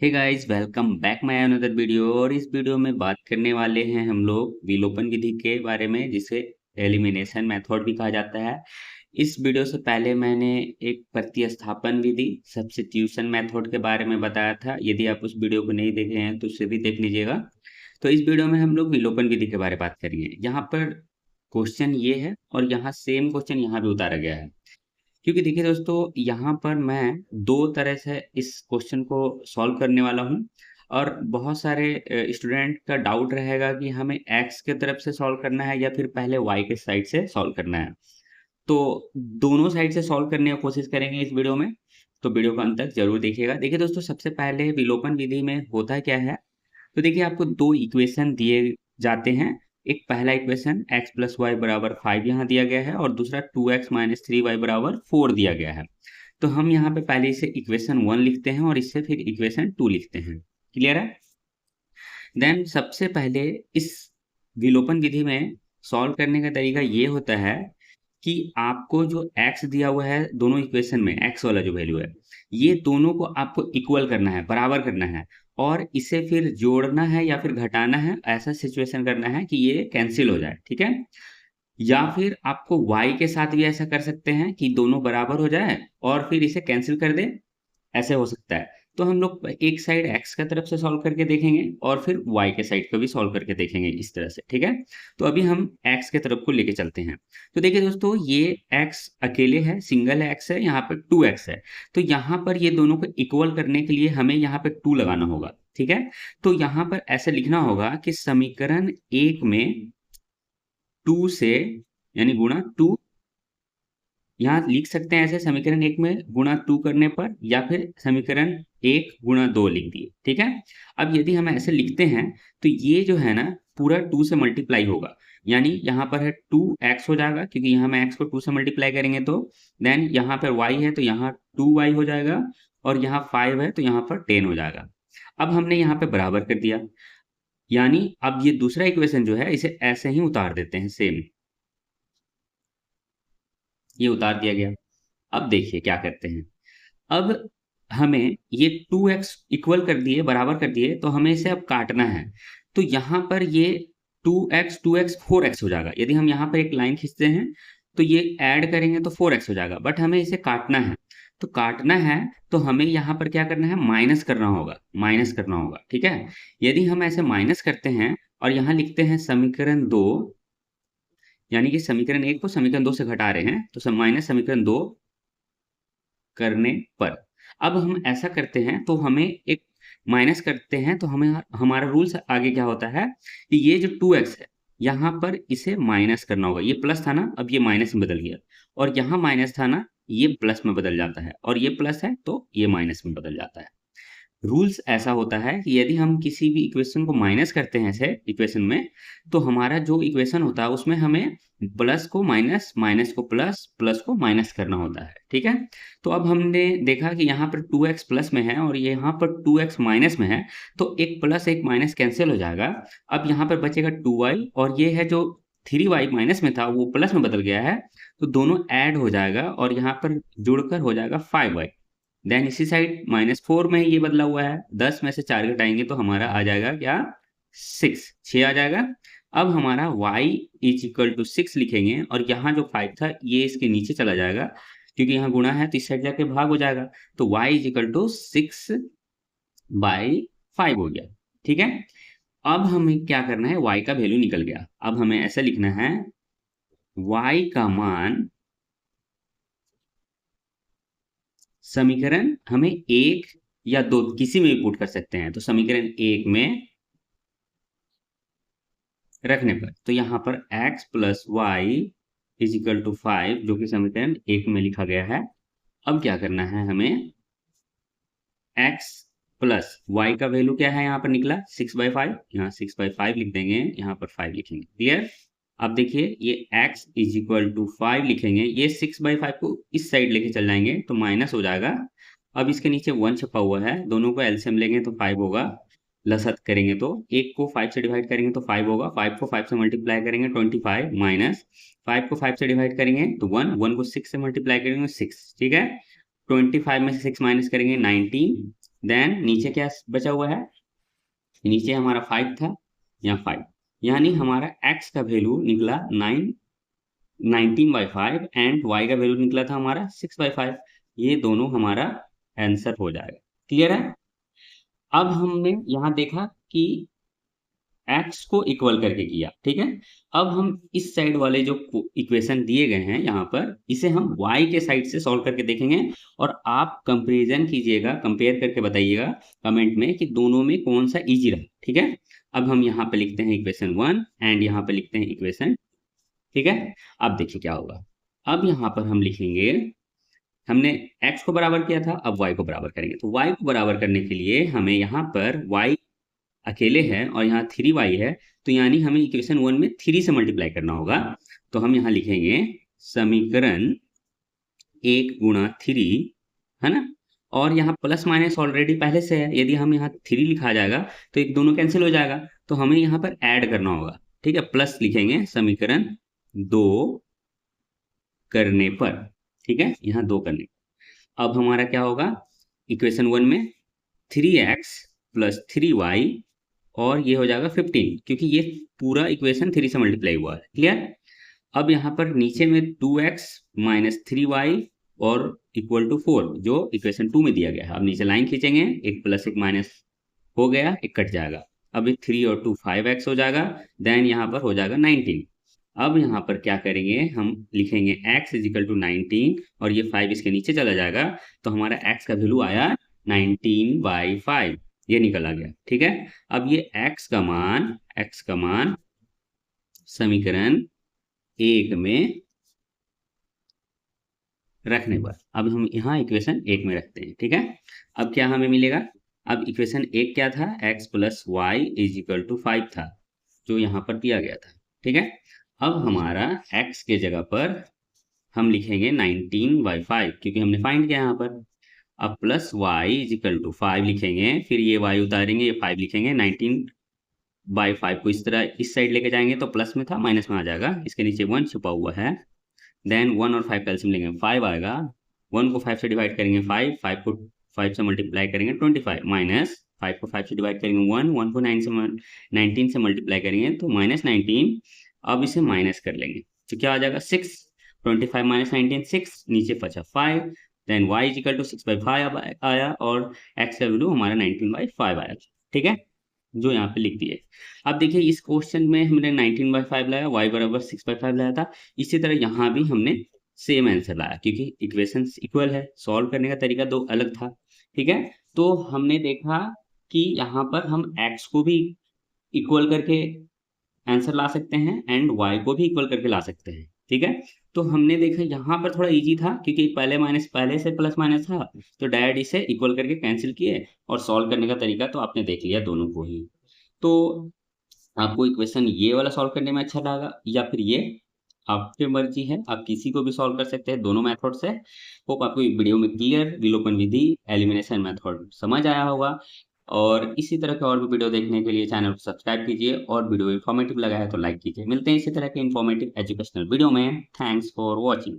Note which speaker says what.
Speaker 1: Hey guys, welcome back my another video. और इस video में बात करने वाले हैं हम लोग विलोपन विधि के बारे में, जिसे एलिमिनेशन मेथड भी कहा जाता है। इस वीडियो से पहले मैंने एक प्रतिस्थापन विधि सब्स्टिट्यूशन मेथड के बारे में बताया था। यदि आप उस वीडियो को नहीं देखे हैं तो उसे भी देख लीजिएगा। तो इस वीडियो में हम लोग विलोपन विधि के बारे में बात करेंगे। यहाँ पर क्वेश्चन ये है और यहाँ सेम क्वेश्चन यहाँ भी उतारा गया है। क्योंकि देखिए दोस्तों, यहाँ पर मैं दो तरह से इस क्वेश्चन को सॉल्व करने वाला हूँ। और बहुत सारे स्टूडेंट का डाउट रहेगा कि हमें एक्स के तरफ से सॉल्व करना है या फिर पहले वाई के साइड से सॉल्व करना है। तो दोनों साइड से सॉल्व करने की कोशिश करेंगे इस वीडियो में। तो वीडियो को अंत तक जरूर देखिएगा। देखिए दोस्तों, सबसे पहले विलोपन विधि में होता क्या है। तो देखिए, आपको दो इक्वेशन दिए जाते हैं। एक पहला इक्वेशन x प्लस वाई बराबर 5 यहाँ दिया गया है और दूसरा 2x माइनस 3y बराबर 4 दिया गया है। तो हम यहाँ पे पहले इसे इक्वेशन 1 लिखते हैं और इससे फिर इक्वेशन 2 लिखते हैं। क्लियर है? देन सबसे पहले इस विलोपन विधि में सॉल्व करने का तरीका ये होता है कि आपको जो x दिया हुआ है दोनों इक्वेशन में, x वाला जो वैल्यू है, ये दोनों को आपको इक्वल करना है, बराबर करना है। और इसे फिर जोड़ना है या फिर घटाना है, ऐसा सिचुएशन करना है कि ये कैंसिल हो जाए। ठीक है? या फिर आपको y के साथ भी ऐसा कर सकते हैं कि दोनों बराबर हो जाए और फिर इसे कैंसिल कर दें, ऐसे हो सकता है। तो हम लोग एक साइड x की तरफ से सॉल्व करके देखेंगे और फिर y के साइड को भी सॉल्व करके देखेंगे इस तरह से। ठीक है? तो अभी हम x के तरफ को लेके चलते हैं। तो देखिए दोस्तों, ये x अकेले है, सिंगल x है, यहाँ पर 2x है। तो यहाँ पर ये दोनों को इक्वल करने के लिए हमें यहाँ पे 2 लगाना होगा। ठीक है? तो यहाँ पर ऐसे लिखना होगा कि समीकरण 1 में 2 से, यानी गुणा 2, यहाँ लिख सकते हैं ऐसे, समीकरण 1 में गुणा 2 करने पर, या फिर समीकरण 1 गुणा 2 लिख दिए। ठीक है? अब यदि हम ऐसे लिखते हैं तो ये जो है ना, पूरा 2 से मल्टीप्लाई होगा। यानी यहाँ पर है 2x हो जाएगा, क्योंकि यहाँ हम x को 2 से मल्टीप्लाई करेंगे तो। देन यहाँ पर y है तो यहाँ 2y हो जाएगा, और यहाँ 5 है तो यहाँ पर 10 हो जाएगा। अब हमने यहाँ पे बराबर कर दिया। यानी अब ये दूसरा इक्वेशन जो है, इसे ऐसे ही उतार देते हैं सेम। ये उतार दिया गया। अब देखिए क्या करते हैं। अब हमें ये 2x इक्वल कर दिए, बराबर कर दिए, तो हमें इसे अब काटना है। तो यहाँ पर ये 2x 4x हो जाएगा। यदि हम यहाँ पर एक लाइन खींचते हैं तो ये ऐड करेंगे तो 4x हो जाएगा, बट हमें इसे काटना है। तो काटना है तो हमें यहाँ पर क्या करना है, माइनस करना होगा, माइनस करना होगा। ठीक है? यदि हम ऐसे माइनस करते हैं और यहाँ लिखते हैं समीकरण 2, यानी कि समीकरण 1 को समीकरण 2 से घटा रहे हैं, तो माइनस समीकरण 2 करने पर, अब हम ऐसा करते हैं तो हमें एक माइनस करते हैं तो हमें हमारा रूल्स आगे क्या होता है कि ये जो 2x है, यहाँ पर इसे माइनस करना होगा। ये प्लस था ना, अब ये माइनस में बदल गया, और यहाँ माइनस था ना, ये प्लस में बदल जाता है, और ये प्लस है तो ये माइनस में बदल जाता है। रूल्स ऐसा होता है कि यदि हम किसी भी इक्वेशन को माइनस करते हैं ऐसे इक्वेशन में, तो हमारा जो इक्वेशन होता है उसमें हमें प्लस को माइनस, माइनस को प्लस, प्लस को माइनस करना होता है। ठीक है? तो अब हमने देखा कि यहाँ पर 2x प्लस में है और यहाँ पर 2x माइनस में है, तो एक प्लस एक माइनस कैंसिल हो जाएगा। अब यहाँ पर बचेगा 2y, और ये है जो 3y माइनस में था वो प्लस में बदल गया है, तो दोनों ऐड हो जाएगा और यहाँ पर जुड़कर हो जाएगा 5y। देन इसी साइड -4 में ये बदला हुआ है, 10 में से 4 घटाएंगे तो हमारा आ जाएगा क्या, 6 आ जाएगा। अब हमारा y इज इक्वल टू 6 लिखेंगे, और यहाँ जो 5 था ये इसके नीचे चला जाएगा, क्योंकि यहाँ गुणा है तो इस साइड जाके भाग हो जाएगा। तो y इज इक्वल टू 6/5 हो गया। ठीक है? अब हमें क्या करना है, y का वैल्यू निकल गया। अब हमें ऐसा लिखना है, y का मान, समीकरण हमें 1 या 2 किसी में भी पुट कर सकते हैं। तो समीकरण 1 में रखने पर, तो यहाँ पर x plus y is equal to 5, जो कि समीकरण 1 में लिखा गया है। अब क्या करना है हमें, x प्लस वाई का वैल्यू क्या है, यहाँ पर निकला 6/5, यहाँ 6/5 लिख देंगे, यहाँ पर 5 लिखेंगे। क्लियर? अब देखिए, ये x इज इक्वल टू 5 लिखेंगे, ये 6/5 को इस साइड लेके चल जाएंगे तो माइनस हो जाएगा। अब इसके नीचे 1 छपा हुआ है, दोनों को एलसीएम लेंगे तो 5 होगा, लसत करेंगे तो 1 को 5 से डिवाइड करेंगे तो 5 होगा, 5 को 5 से मल्टीप्लाई करेंगे 25, माइनस 5 को 5 से डिवाइड करेंगे तो 1, 1 को 6 से मल्टीप्लाई करेंगे 6। ठीक है? 25 में से 6 माइनस करेंगे 19, देन नीचे क्या बचा हुआ है, नीचे हमारा 5 था, यहाँ 5, यानी हमारा x का वैल्यू निकला 19/5 एंड y का वैल्यू निकला था हमारा 6/5। ये दोनों हमारा आंसर हो जाएगा। क्लियर है? अब हमने यहाँ देखा कि x को इक्वल करके किया, ठीक है। अब हम इस साइड वाले जो इक्वेशन दिए गए हैं यहाँ पर, इसे हम y के साइड से सॉल्व करके देखेंगे और आप कंपैरिजन कीजिएगा, कंपेयर करके बताइएगा कमेंट में कि दोनों में कौन सा इजी रहा, ठीक है। अब हम यहाँ पे लिखते हैं इक्वेशन 1 एंड यहाँ पे लिखते हैं इक्वेशन, ठीक है। अब देखिए क्या होगा। अब यहाँ पर हम लिखेंगे, हमने x को बराबर किया था, अब y को बराबर करेंगे। तो y को बराबर करने के लिए हमें यहाँ पर y अकेले है और यहाँ 3y है, तो यानी हमें इक्वेशन 1 में 3 से मल्टीप्लाई करना होगा। तो हम यहाँ लिखेंगे समीकरण 1 गुणा 3, है ना। और यहाँ प्लस माइनस ऑलरेडी पहले से है, यदि हम यहाँ 3 लिखा जाएगा तो एक दोनों कैंसिल हो जाएगा, तो हमें यहाँ पर ऐड करना होगा, ठीक है। प्लस लिखेंगे समीकरण 2 करने पर, ठीक है, यहाँ 2 करने पर। अब हमारा क्या होगा, इक्वेशन 1 में 3x प्लस 3y और ये हो जाएगा 15, क्योंकि ये पूरा इक्वेशन 3 से मल्टीप्लाई हुआ है। क्लियर? अब यहाँ पर नीचे में 2x माइनस 3y और इक्वल टू 4 जो इक्वेशन 2 में दिया गया है। अब नीचे लाइन खींचेंगे, एक प्लस एक माइनस हो गया, एक कट जाएगा। अब ये 3 और 2 5x हो जाएगा, देन यहाँ पर हो जाएगा 19। अब यहाँ पर क्या करेंगे, हम लिखेंगे x इज इक्वल टू 19 और ये 5 इसके नीचे चला जाएगा, तो हमारा x का वैल्यू आया 19/5, ये निकल आ गया, ठीक है। अब ये x का मान समीकरण 1 में रखने पर, अब हम यहाँ इक्वेशन 1 में रखते हैं, ठीक है। अब क्या हमें मिलेगा, अब इक्वेशन 1 क्या था, x plus y is equal to 5 था, जो यहाँ पर दिया गया था, ठीक है। अब हमारा x के जगह पर हम लिखेंगे 19/5, क्योंकि हमने फाइंड किया यहाँ पर। अब plus y is equal to 5 लिखेंगे, फिर ये y उतारेंगे, ये 5 लिखेंगे। 19/5 को इस तरह इस साइड लेके जाएंगे तो प्लस में था, माइनस में आ जाएगा, इसके नीचे 1 छुपा हुआ है। देन 1 और 5 कैल्सियम लेंगे, 5 आएगा। 1 को 5 से डिवाइड करेंगे 5 को 5 से मल्टीप्लाई करेंगे 25, माइनस 5 को 5 से डिवाइड करेंगे 1 को 19 से मल्टीप्लाई करेंगे तो माइनस 19। अब इसे माइनस कर लेंगे तो क्या आ जाएगा 6, 25 माइनस 19 6, नीचे बचा 5। Then y is equal to 6/5 आया और x का वैल्यू हमारा 19/5 आया, ठीक है, जो यहाँ पे लिख दिए। अब देखिए इस क्वेश्चन में हमने 19/5 लाया, y बराबर 6/5 लाया था। इसी तरह यहाँ भी हमने सेम आंसर लाया, क्योंकि इक्वेशंस इक्वल है, सॉल्व करने का तरीका दो अलग था, ठीक है। तो हमने देखा कि यहाँ पर हम x को भी इक्वल करके आंसर ला सकते हैं एंड y को भी इक्वल करके ला सकते हैं, ठीक है। तो हमने देखा यहाँ पर थोड़ा इजी था, क्योंकि पहले से प्लस माइनस था, तो डायरेक्ट इसे इक्वल करके कैंसिल किए और सॉल्व करने का तरीका तो आपने देख लिया दोनों को ही। तो आपको इक्वेशन ये वाला सॉल्व करने में अच्छा लगा या फिर ये, आपकी मर्जी है, आप किसी को भी सॉल्व कर सकते हैं दोनों मेथड से। होप आपको वीडियो में क्लियर विलोपन विधि एलिमिनेशन मेथड समझ आया होगा। और इसी तरह के और भी वीडियो देखने के लिए चैनल को सब्सक्राइब कीजिए और वीडियो इन्फॉर्मेटिव लगा है तो लाइक कीजिए। मिलते हैं इसी तरह के इन्फॉर्मेटिव एजुकेशनल वीडियो में। Thanks for watching.